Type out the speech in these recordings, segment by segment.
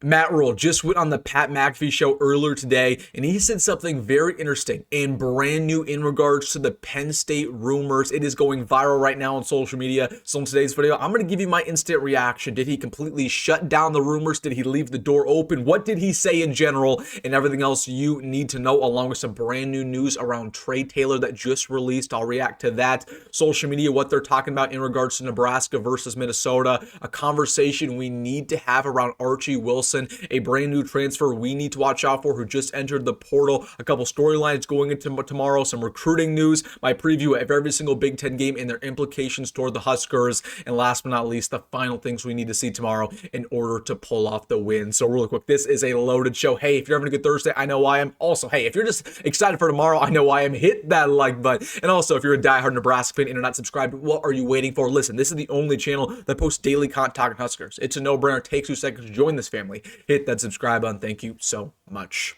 Matt Rhule just went on the Pat McAfee show earlier today, and he said something very interesting and brand new in regards to the Penn State rumors. It is going viral right now on social media. So in today's video, I'm going to give you my instant reaction. Did he completely shut down the rumors? Did he leave the door open? What did he say in general? And everything else you need to know, along with some brand new news around Trae Taylor that just released. I'll react to that. Social media, what they're talking about in regards to Nebraska versus Minnesota. A conversation we need to have around Archie Wilson, a brand new transfer we need to watch out for who just entered the portal, a couple storylines going into tomorrow, some recruiting news, my preview of every single Big Ten game and their implications toward the Huskers, and last but not least, the final things we need to see tomorrow in order to pull off the win. So really quick, this is a loaded show. Hey, if you're having a good Thursday, I know I am. Also, hey, if you're just excited for tomorrow, I know I am. Hit that like button. And also, if you're a diehard Nebraska fan and you're not subscribed, what are you waiting for? Listen, this is the only channel that posts daily content talking Huskers. It's a no-brainer. It takes 2 seconds to join this family. Hit that subscribe button. Thank you so much.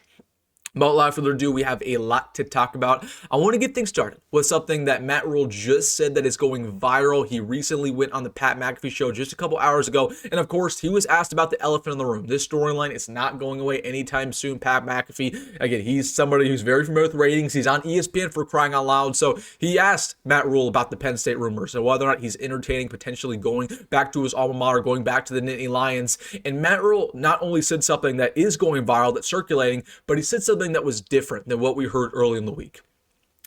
But without further ado, we have a lot to talk about. I want to get things started with something that Matt Rhule just said that is going viral. He recently went on the Pat McAfee show just a couple hours ago. And of course, he was asked about the elephant in the room. This storyline is not going away anytime soon. Pat McAfee, again, he's somebody who's very familiar with ratings. He's on ESPN for crying out loud. So he asked Matt Rhule about the Penn State rumors and whether or not he's entertaining potentially going back to his alma mater, going back to the Nittany Lions. And Matt Rhule not only said something that is going viral, that's circulating, but he said something that was different than what we heard early in the week.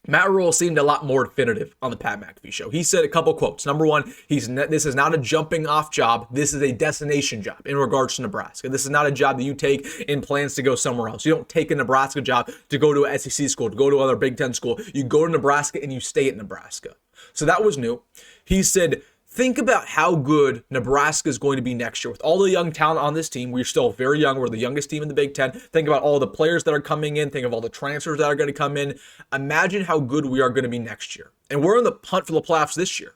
Matt Rhule seemed a lot more definitive on the Pat McAfee show. He said a couple quotes. Number one, this is not a jumping off job. This is a destination job in regards to Nebraska. This is not a job that you take in plans to go somewhere else. You don't take a Nebraska job to go to an SEC school, to go to another Big Ten school. You go to Nebraska and you stay at Nebraska. So that was new. He said, think about how good Nebraska is going to be next year with all the young talent on this team. We're still very young. We're the youngest team in the Big Ten. Think about all the players that are coming in. Think of all the transfers that are going to come in. Imagine how good we are going to be next year. And we're in the hunt for the playoffs this year.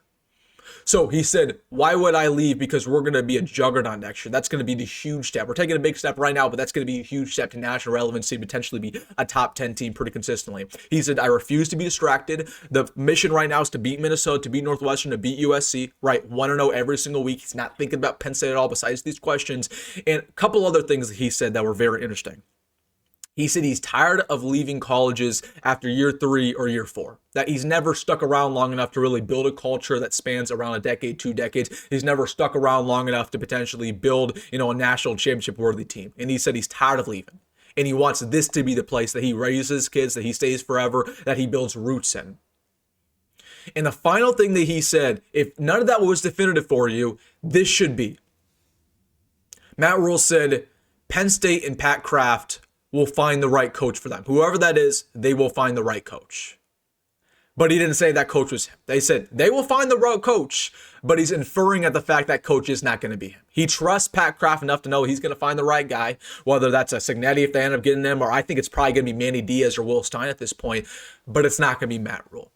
So he said, why would I leave? Because we're going to be a juggernaut next year. That's going to be the huge step. We're taking a big step right now, but that's going to be a huge step to national relevancy, potentially be a top 10 team pretty consistently. He said, I refuse to be distracted. The mission right now is to beat Minnesota, to beat Northwestern, to beat USC, right? 1-0 every single week. He's not thinking about Penn State at all besides these questions. And a couple other things that he said that were very interesting. He said he's tired of leaving colleges after year 3 or year 4. That he's never stuck around long enough to really build a culture that spans around a decade, 2 decades. He's never stuck around long enough to potentially build, a national championship worthy team. And he said he's tired of leaving. And he wants this to be the place that he raises kids, that he stays forever, that he builds roots in. And the final thing that he said, if none of that was definitive for you, this should be. Matt Rhule said, Penn State and Pat Kraft will find the right coach for them. Whoever that is, they will find the right coach. But he didn't say that coach was him. They said they will find the right coach, but he's inferring at the fact that coach is not going to be him. He trusts Pat Kraft enough to know he's going to find the right guy, whether that's a Cignetti if they end up getting him, or I think it's probably going to be Manny Diaz or Will Stein at this point, but it's not going to be Matt Rhule.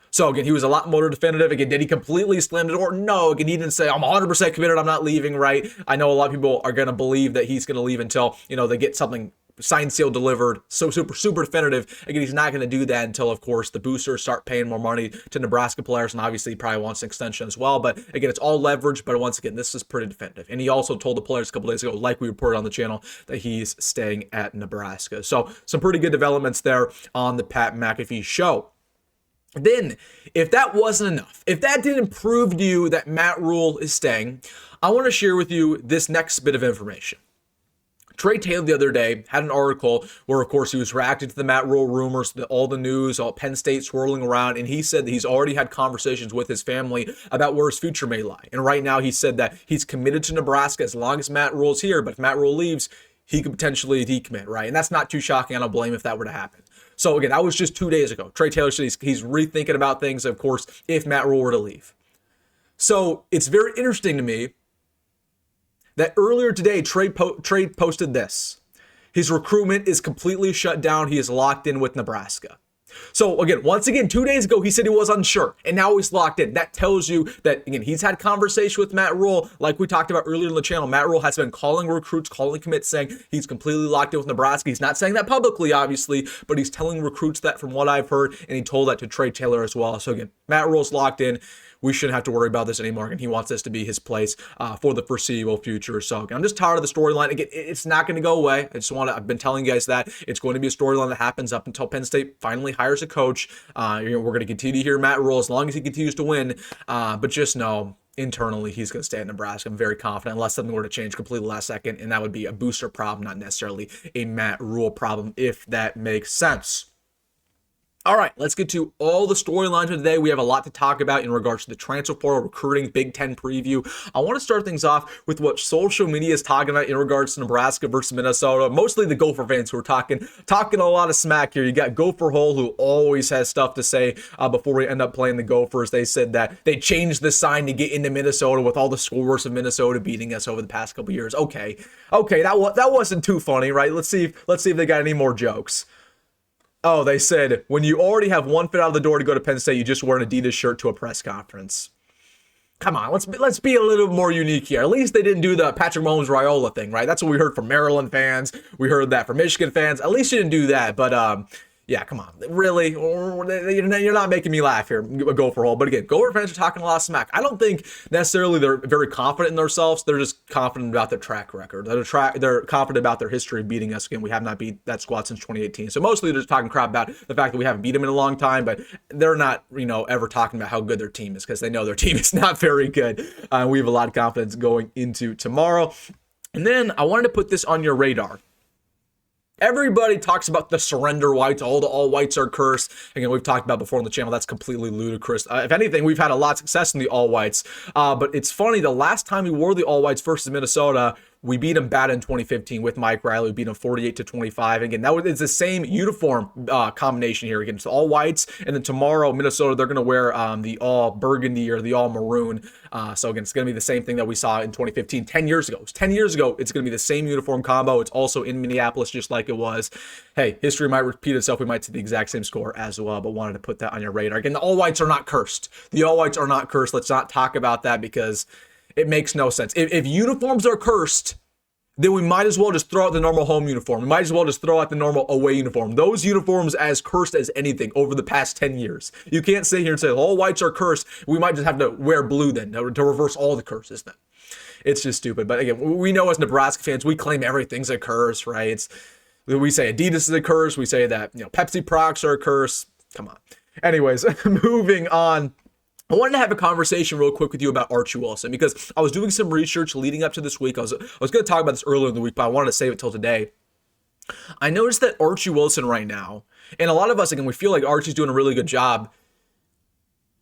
So again, he was a lot more definitive. Again, did he completely slam the door? No. Again, he didn't say, I'm 100% committed, I'm not leaving, right? I know a lot of people are going to believe that he's going to leave until, they get something signed, sealed, delivered, so super definitive. Again, he's not going to do that until, of course, the boosters start paying more money to Nebraska players, and obviously he probably wants an extension as well. But again, it's all leverage, but once again, this is pretty definitive. And he also told the players a couple days ago, like we reported on the channel, that he's staying at Nebraska. So some pretty good developments there on the Pat McAfee show. Then, if that wasn't enough, if that didn't prove to you that Matt Rhule is staying, I want to share with you this next bit of information. Trae Taylor the other day had an article where, of course, he was reacting to the Matt Rhule rumors, all the news, all Penn State swirling around, and he said that he's already had conversations with his family about where his future may lie. And right now, he said that he's committed to Nebraska as long as Matt Rhule's here, but if Matt Rhule leaves, he could potentially decommit, right? And that's not too shocking. I don't blame if that were to happen. So again, that was just 2 days ago. Trae Taylor said he's rethinking about things, of course, if Matt Rhule were to leave. So it's very interesting to me that earlier today, Trae posted this. His recruitment is completely shut down. He is locked in with Nebraska. So again, once again, 2 days ago, he said he was unsure, and now he's locked in. That tells you that, again, he's had conversation with Matt Rhule. Like we talked about earlier in the channel, Matt Rhule has been calling recruits, calling commits, saying he's completely locked in with Nebraska. He's not saying that publicly, obviously, but he's telling recruits that from what I've heard, and he told that to Trae Taylor as well. So again, Matt Rhule's locked in. we shouldn't have to worry about this anymore, and he wants this to be his place for the foreseeable future. So I'm just tired of the storyline. Again, it's not going to go away. I've been telling you guys that it's going to be a storyline that happens up until Penn State finally hires a coach. We're going to continue to hear Matt Rhule as long as he continues to win, but just know internally he's going to stay at Nebraska. I'm very confident, unless something were to change completely last second, and that would be a booster problem, not necessarily a Matt Rhule problem, if that makes sense. All right, let's get to all the storylines of the day. We have a lot to talk about in regards to the transfer portal, recruiting, Big Ten preview. I want to start things off with what social media is talking about in regards to Nebraska versus Minnesota. Mostly the Gopher fans who are talking a lot of smack here. You got Gopher Hole, who always has stuff to say before we end up playing the Gophers. They said that they changed the sign to get into Minnesota with all the scores of Minnesota beating us over the past couple years. Okay, that wasn't too funny, right? Let's see if they got any more jokes. Oh, they said, when you already have one foot out of the door to go to Penn State, you just wear an Adidas shirt to a press conference. Come on, let's be a little more unique here. At least they didn't do the Patrick Mahomes Raiola thing, right? That's what we heard from Maryland fans. We heard that from Michigan fans. At least you didn't do that, but yeah, come on. Really? You're not making me laugh here, Gopher Hole. But again, Gopher fans are talking a lot of smack. I don't think necessarily they're very confident in themselves. They're just confident about their track record. They're confident about their history of beating us. Again, we have not beat that squad since 2018. So mostly they're just talking crap about the fact that we haven't beat them in a long time. But they're not, ever talking about how good their team is, because they know their team is not very good. We have a lot of confidence going into tomorrow. And then I wanted to put this on your radar. Everybody talks about the surrender whites. All whites are cursed. Again, we've talked about before on the channel. That's completely ludicrous. If anything, we've had a lot of success in the all whites. But it's funny, the last time we wore the all whites versus Minnesota, we beat them bad in 2015 with Mike Riley. We beat them 48-25. Again, it's the same uniform combination here. Again, it's all whites. And then tomorrow, Minnesota, they're going to wear the all burgundy or the all maroon. So again, it's going to be the same thing that we saw in 2015, 10 years ago. 10 years ago, it's going to be the same uniform combo. It's also in Minneapolis, just like it was. Hey, history might repeat itself. We might see the exact same score as well, but wanted to put that on your radar. Again, the all whites are not cursed. The all whites are not cursed. Let's not talk about that, because it makes no sense. If uniforms are cursed, then we might as well just throw out the normal home uniform. We might as well just throw out the normal away uniform. Those uniforms as cursed as anything over the past 10 years. You can't sit here and say all whites are cursed. We might just have to wear blue then to reverse all the curses then. It's just stupid. But again, we know as Nebraska fans, we claim everything's a curse, right? We say Adidas is a curse. We say that Pepsi products are a curse. Come on. Anyways, moving on. I wanted to have a conversation real quick with you about Archie Wilson, because I was doing some research leading up to this week. I was going to talk about this earlier in the week, but I wanted to save it till today. I noticed that Archie Wilson right now, and a lot of us, again, we feel like Archie's doing a really good job.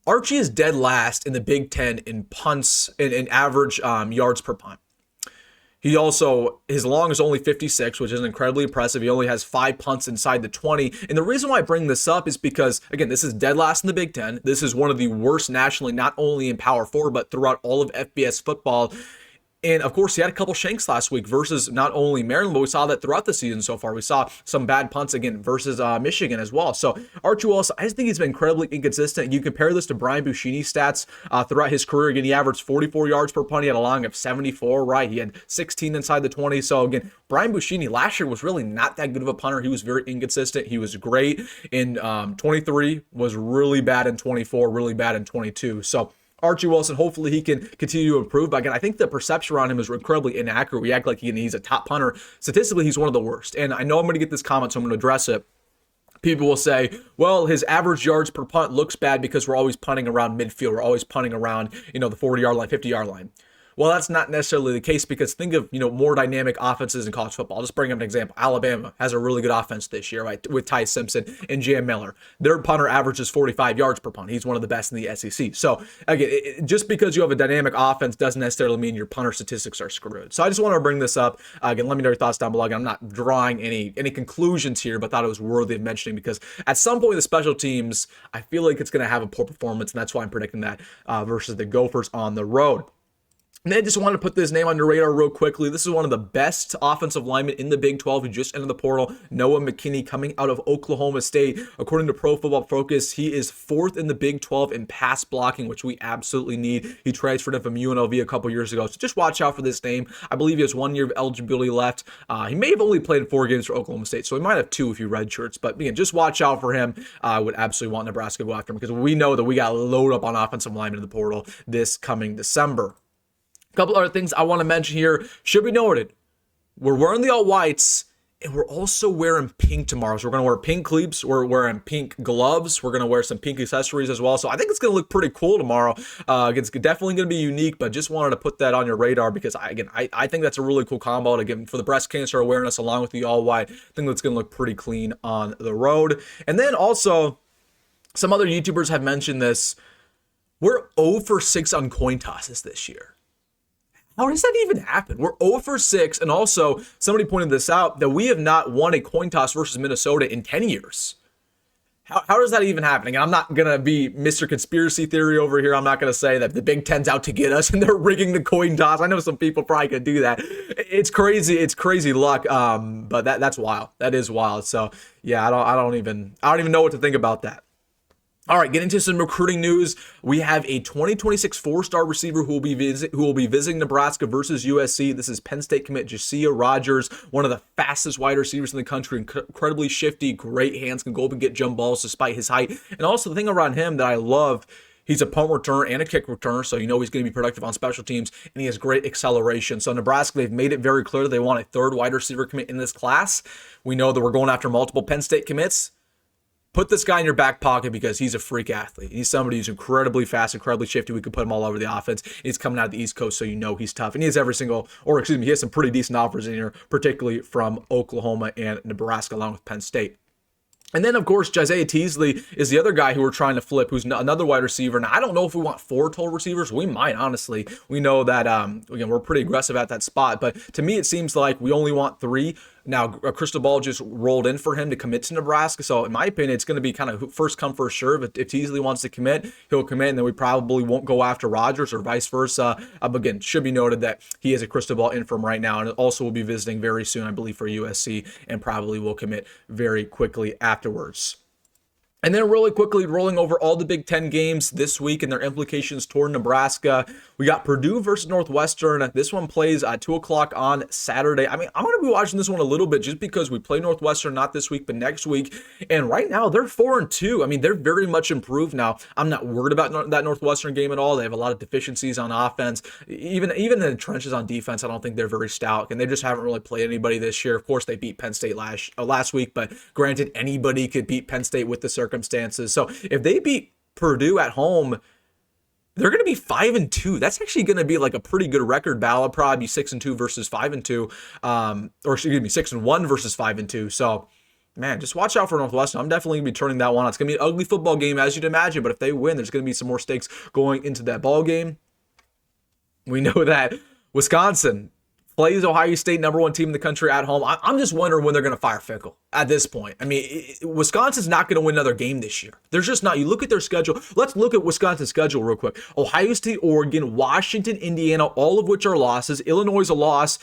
Archie is dead last in the Big Ten in punts and in average yards per punt. He also, his long is only 56, which is incredibly impressive. He only has 5 punts inside the 20. And the reason why I bring this up is because, again, this is dead last in the Big Ten. This is one of the worst nationally, not only in Power 4, but throughout all of FBS football. And of course, he had a couple shanks last week versus not only Maryland, but we saw that throughout the season so far. We saw some bad punts again versus Michigan as well. So Archie Wilson, I just think he's been incredibly inconsistent. You compare this to Brian Buschini's stats throughout his career. Again, he averaged 44 yards per punt. He had a long of 74, right? He had 16 inside the 20. So again, Brian Buschini last year was really not that good of a punter. He was very inconsistent. He was great in 23, was really bad in 24, really bad in 22. So Archie Wilson, hopefully he can continue to improve. But again, I think the perception around him is incredibly inaccurate. We act like he's a top punter. Statistically, he's one of the worst. And I know I'm going to get this comment, so I'm going to address it. People will say, well, his average yards per punt looks bad because we're always punting around midfield. We're always punting around, the 40-yard line, 50-yard line. Well, that's not necessarily the case, because think of, more dynamic offenses in college football. I'll just bring up an example. Alabama has a really good offense this year, right, with Ty Simpson and Jam Miller. Their punter averages 45 yards per punt. He's one of the best in the SEC. So, again, just because you have a dynamic offense doesn't necessarily mean your punter statistics are screwed. So I just want to bring this up. Again, let me know your thoughts down below. Again, I'm not drawing any conclusions here, but thought it was worthy of mentioning, because at some point the special teams, I feel like it's going to have a poor performance, and that's why I'm predicting that versus the Gophers on the road. And then I just wanted to put this name on your radar real quickly. This is one of the best offensive linemen in the Big 12 who just entered the portal, Noah McKinney, coming out of Oklahoma State. According to Pro Football Focus, he is 4th in the Big 12 in pass blocking, which we absolutely need. He transferred in from UNLV a couple years ago, so just watch out for this name. I believe he has 1 year of eligibility left. He may have only played 4 games for Oklahoma State, so he might have 2 if you red shirts. But again, just watch out for him. I would absolutely want Nebraska to go after him because we know that we got to load up on offensive linemen in the portal this coming December. A couple other things I want to mention here should be noted. We're wearing the all whites, and we're also wearing pink tomorrow. So we're going to wear pink cleats. We're wearing pink gloves. We're going to wear some pink accessories as well. So I think it's going to look pretty cool tomorrow. It's definitely going to be unique, but just wanted to put that on your radar because I think that's a really cool combo to give for the breast cancer awareness along with the all white. I think that's going to look pretty clean on the road. And then also, some other YouTubers have mentioned this. We're 0 for 6 on coin tosses this year. How does that even happen? We're 0 for 6, and also somebody pointed this out that we have not won a coin toss versus Minnesota in 10 years. How does that even happen? Again, I'm not going to be Mr. Conspiracy Theory over here. I'm not going to say that the Big Ten's out to get us and they're rigging the coin toss. I know some people probably could do that. It's crazy. It's crazy luck. But that's wild. That is wild. So yeah, I don't even know what to think about that. All right, getting to some recruiting news. We have a 2026 4-star receiver who will be visiting Nebraska versus USC. This is Penn State commit Nyziah Rogers, one of the fastest wide receivers in the country, incredibly shifty, great hands, can go up and get jump balls despite his height. And also the thing around him that I love, he's a punt returner and a kick returner, so you know he's going to be productive on special teams, and he has great acceleration. So Nebraska, they've made it very clear they want a 3rd wide receiver commit in this class. We know that we're going after multiple Penn State commits. Put this guy in your back pocket because he's a freak athlete. He's somebody who's incredibly fast, incredibly shifty. We could put him all over the offense. He's coming out of the East Coast, so you know he's tough. And he has he has some pretty decent offers in here, particularly from Oklahoma and Nebraska, along with Penn State. And then, of course, Isaiah Teasley is the other guy who we're trying to flip, who's another wide receiver. Now, I don't know if we want 4 total receivers. We might, honestly. We know that, again, we're pretty aggressive at that spot. But to me, it seems like we only want 3. Now, a crystal ball just rolled in for him to commit to Nebraska. So, in my opinion, it's going to be kind of first come, first serve. If Teasley wants to commit, he'll commit, and then we probably won't go after Rogers or vice versa. Again, should be noted that he has a crystal ball in from right now, and also will be visiting very soon, I believe, for USC, and probably will commit very quickly afterwards. And then really quickly, rolling over all the Big Ten games this week and their implications toward Nebraska. We got Purdue versus Northwestern. This one plays at 2 o'clock on Saturday. I mean, I'm going to be watching this one a little bit just because we play Northwestern not this week, but next week. And right now, they're 4-2. I mean, they're very much improved now. I'm not worried about that Northwestern game at all. They have a lot of deficiencies on offense. Even in the trenches on defense, I don't think they're very stout. And they just haven't really played anybody this year. Of course, they beat Penn State last week, but granted, anybody could beat Penn State with the circumstances. So if they beat Purdue at home, they're going to be 5-2. That's actually going to be like a pretty good record battle. Probably 6-2 versus 5-2, or excuse me, 6-1 versus 5-2. So, man, just watch out for Northwestern. I'm definitely going to be turning that one on. It's going to be an ugly football game, as you'd imagine. But if they win, there's going to be some more stakes going into that ball game. We know that Wisconsin plays Ohio State, number 1 team in the country at home. I'm just wondering when they're going to fire Fickell at this point. I mean, Wisconsin's not going to win another game this year. There's just not. You look at their schedule. Let's look at Wisconsin's schedule real quick. Ohio State, Oregon, Washington, Indiana, all of which are losses. Illinois is a loss.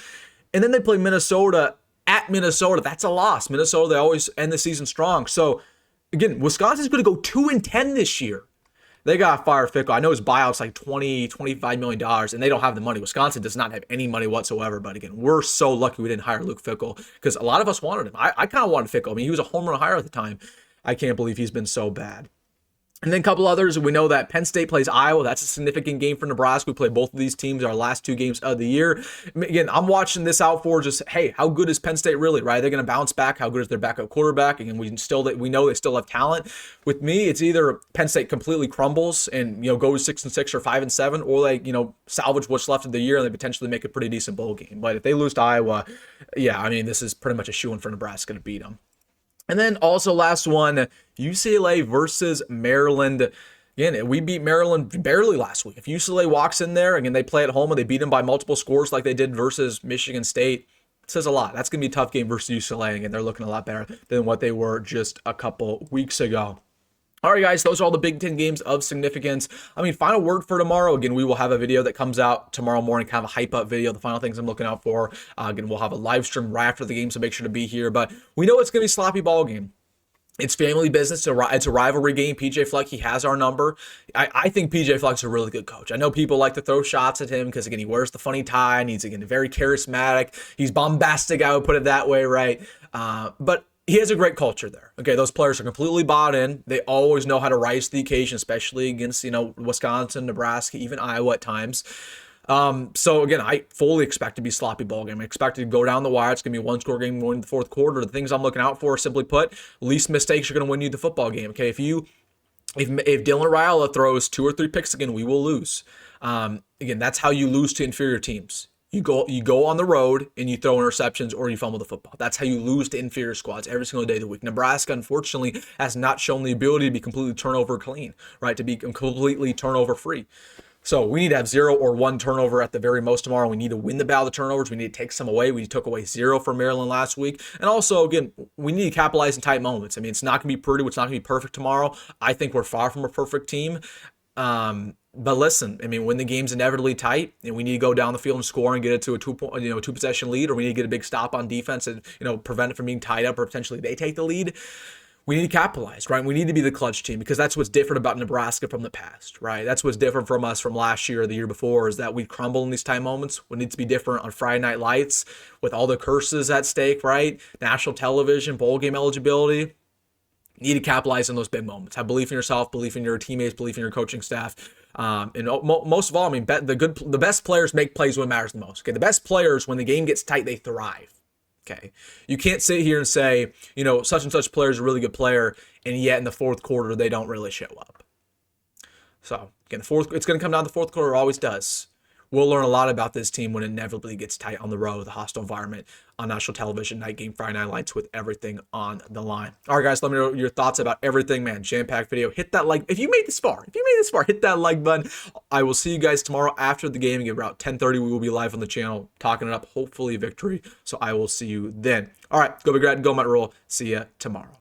And then they play Minnesota at Minnesota. That's a loss. Minnesota, they always end the season strong. So, again, Wisconsin's going to go 2-10 this year. They got to fire Fickell. I know his buyout's like $25 million, and they don't have the money. Wisconsin does not have any money whatsoever. But again, we're so lucky we didn't hire Luke Fickell because a lot of us wanted him. I kind of wanted Fickell. I mean, he was a home run hire at the time. I can't believe he's been so bad. And then a couple others. We know that Penn State plays Iowa. That's a significant game for Nebraska. We play both of these teams our last 2 games of the year. Again, I'm watching this out for just, hey, how good is Penn State really, right? They're going to bounce back. How good is their backup quarterback? Again, we know they still have talent. With me, it's either Penn State completely crumbles and, goes 6-6 or 5-7, or they, salvage what's left of the year and they potentially make a pretty decent bowl game. But if they lose to Iowa, yeah, I mean, this is pretty much a shoo-in for Nebraska to beat them. And then also last one, UCLA versus Maryland. Again, we beat Maryland barely last week. If UCLA walks in there, again, they play at home and they beat them by multiple scores like they did versus Michigan State, it says a lot. That's going to be a tough game versus UCLA. Again, they're looking a lot better than what they were just a couple weeks ago. All right, guys, those are all the Big Ten games of significance. I mean, final word for tomorrow. Again, we will have a video that comes out tomorrow morning, kind of a hype up video, the final things I'm looking out for. Again, we'll have a live stream right after the game, so make sure to be here. But we know it's going to be a sloppy ball game. It's family business. It's a rivalry game. PJ Fleck, he has our number. I think PJ Fleck's a really good coach. I know people like to throw shots at him because, again, he wears the funny tie and he's, again, very charismatic. He's bombastic, I would put it that way, right? But he has a great culture there. Okay, those players are completely bought in. They always know how to rise to the occasion, especially against, Wisconsin, Nebraska, even Iowa at times. So again, I fully expect to be a sloppy ball game. I expect it to go down the wire. It's going to be a one-score game going into the fourth quarter. The things I'm looking out for, simply put, least mistakes are going to win you the football game. Okay, if Dylan Raiola throws 2 or 3 picks again, we will lose. Again, that's how you lose to inferior teams. You go on the road and you throw interceptions or you fumble the football. That's how you lose to inferior squads every single day of the week. Nebraska, unfortunately, has not shown the ability to be completely turnover clean, right? To be completely turnover free. So we need to have 0 or 1 turnover at the very most tomorrow. We need to win the battle of turnovers. We need to take some away. We took away 0 from Maryland last week. And also, again, we need to capitalize in tight moments. I mean, it's not going to be pretty. It's not going to be perfect tomorrow. I think we're far from a perfect team. But listen, I mean, when the game's inevitably tight and we need to go down the field and score and get it to a 2-possession lead, or we need to get a big stop on defense and, prevent it from being tied up, or potentially they take the lead, we need to capitalize, right? We need to be the clutch team, because that's what's different about Nebraska from the past, right? That's what's different from us from last year or the year before, is that we crumble in these tight moments. We need to be different on Friday Night Lights with all the curses at stake, right? National television, bowl game eligibility. You need to capitalize on those big moments. Have belief in yourself, belief in your teammates, belief in your coaching staff. And most of all, I mean, the best players make plays when it matters the most. Okay, the best players, when the game gets tight, they thrive. Okay, you can't sit here and say, such and such player is a really good player, and yet in the fourth quarter they don't really show up. So again, it's going to come down to the fourth quarter. It always does. We'll learn a lot about this team when it inevitably gets tight on the road, the hostile environment, on national television, night game, Friday Night Lights, with everything on the line. All right, guys, let me know your thoughts about everything, man. Jam-packed video. Hit that like. If you made this far, hit that like button. I will see you guys tomorrow after the game. At about 10:30, we will be live on the channel talking it up. Hopefully victory. So I will see you then. All right, go Big Red, go Matt Rhule. See ya tomorrow.